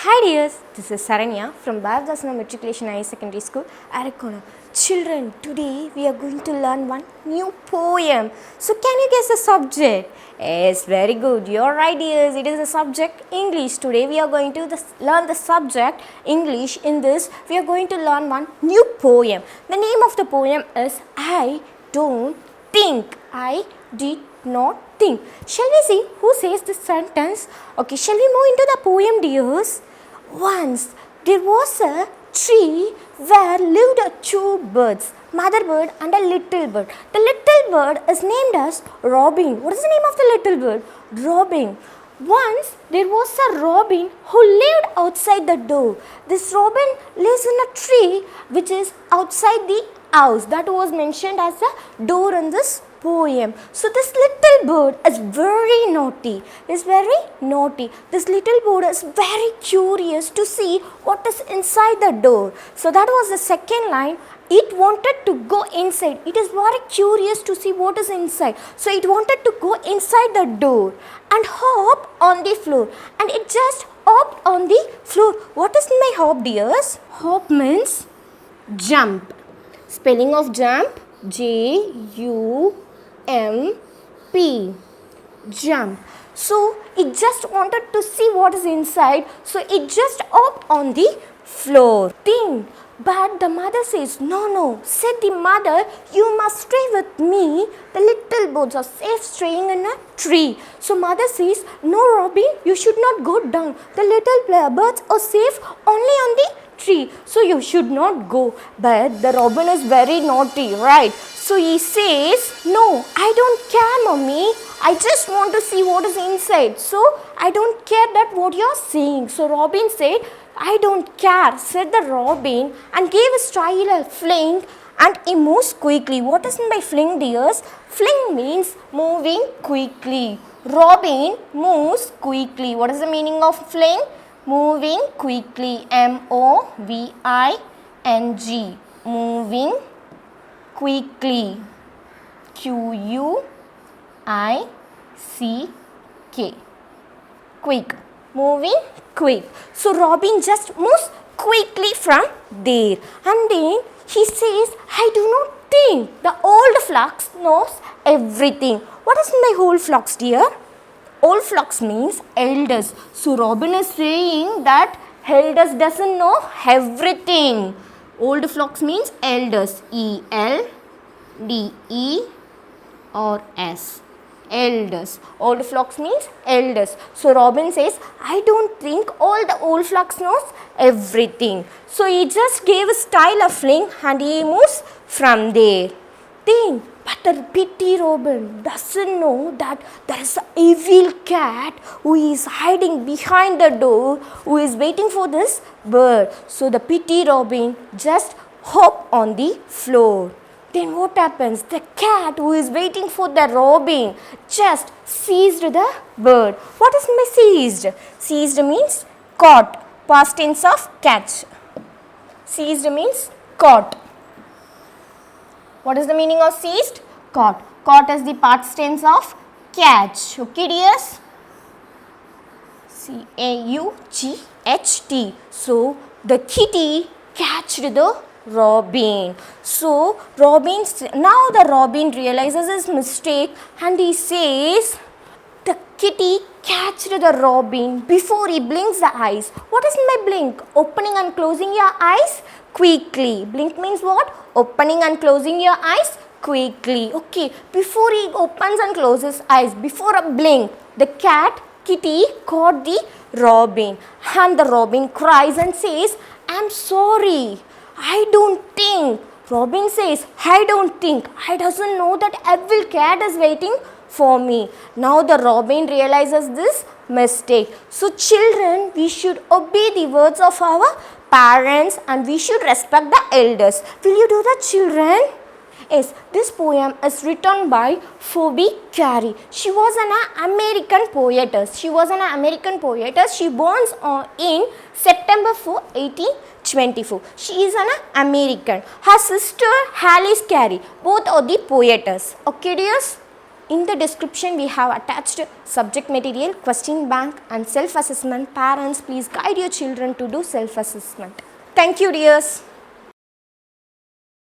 Hi dears, this is Saranya from Bhavdasana Matriculation Higher Secondary School, Arakona. Children, today we are going to learn one new poem. So can you guess the subject? Yes, very good. You're right dears, it is the subject English. Today we are going to learn the subject English. In this, we are going to learn one new poem. The name of the poem is I Don't Think. I Did Not Think. Shall we see who says this sentence? Okay, shall we move into the poem dears? Once there was a tree where lived two birds, mother bird and a little bird. The little bird is named as Robin. What is the name of the little bird? Robin. Once there was a robin who lived outside the door. This robin lives in a tree which is outside the house. That was mentioned as a door in this poem. So this little bird is very naughty. This little bird is very curious to see what is inside the door. So that was the second line. It wanted to go inside. It is very curious to see what is inside. So it wanted to go inside the door and hop on the floor. And it just hopped on the floor. What is my hop dears? Hop means jump. Spelling of jump, J-U-M-P. Jump. So it just wanted to see what is inside. So it just hopped on the floor. Think. But the mother says, no, said the mother, you must stay with me. The little birds are safe staying in a tree. So mother says, no Robin, you should not go down. The little birds are safe only on the tree. So you should not go. But the robin is very naughty, right? So he says, no, I don't care mommy. I just want to see what is inside. So I don't care that what you are saying. So Robin said, I don't care, said the robin and gave his tail a fling and he moves quickly. What is meant by fling dears? Fling means moving quickly. Robin moves quickly. What is the meaning of fling? Moving quickly. M-O-V-I-N-G. Moving quickly. Q-U-I-C-K. Quick. Moving quick. So Robin just moves quickly from there. And then he says, I do not think. The old fox knows everything. What is my old fox dear? Old fox means elders. So Robin is saying that elders doesn't know everything. Old fox means elders. E-L-D-E-R-S. Elders. Old fox means elders. So Robin says, I don't think all the old fox knows everything. So he just gave his tail a fling and he moves from there. Then, but the pity Robin doesn't know that there is an evil cat who is hiding behind the door, who is waiting for this bird. So the pity Robin just hop on the floor. Then what happens? The cat who is waiting for the robin just seized the bird. What is my seized? Seized means caught. Past tense of catch. Seized means caught. What is the meaning of seized? Caught. Caught is the past tense of catch. Okay dears? C-A-U-G-H-T. So the kitty catched the robin. So now the robin realizes his mistake and he says, the kitty catched the robin before he blinks the eyes. What is my blink? Opening and closing your eyes quickly. Blink means what? Opening and closing your eyes quickly. Okay, before he opens and closes eyes, before a blink, the kitty caught the robin. And the robin cries and says, I'm sorry. I don't think. Robin says, I don't think. I doesn't know that evil cat is waiting for me. Now the robin realizes this mistake. So children, we should obey the words of our parents and we should respect the elders. Will you do that children? Yes, this poem is written by Phoebe Cary. She was an American poetess. She born in September 4, 1824. She is an American. Her sister Alice Cary. Both are the poetess. Okay dears? In the description, we have attached subject material, question bank and self-assessment. Parents, please guide your children to do self-assessment. Thank you, dears.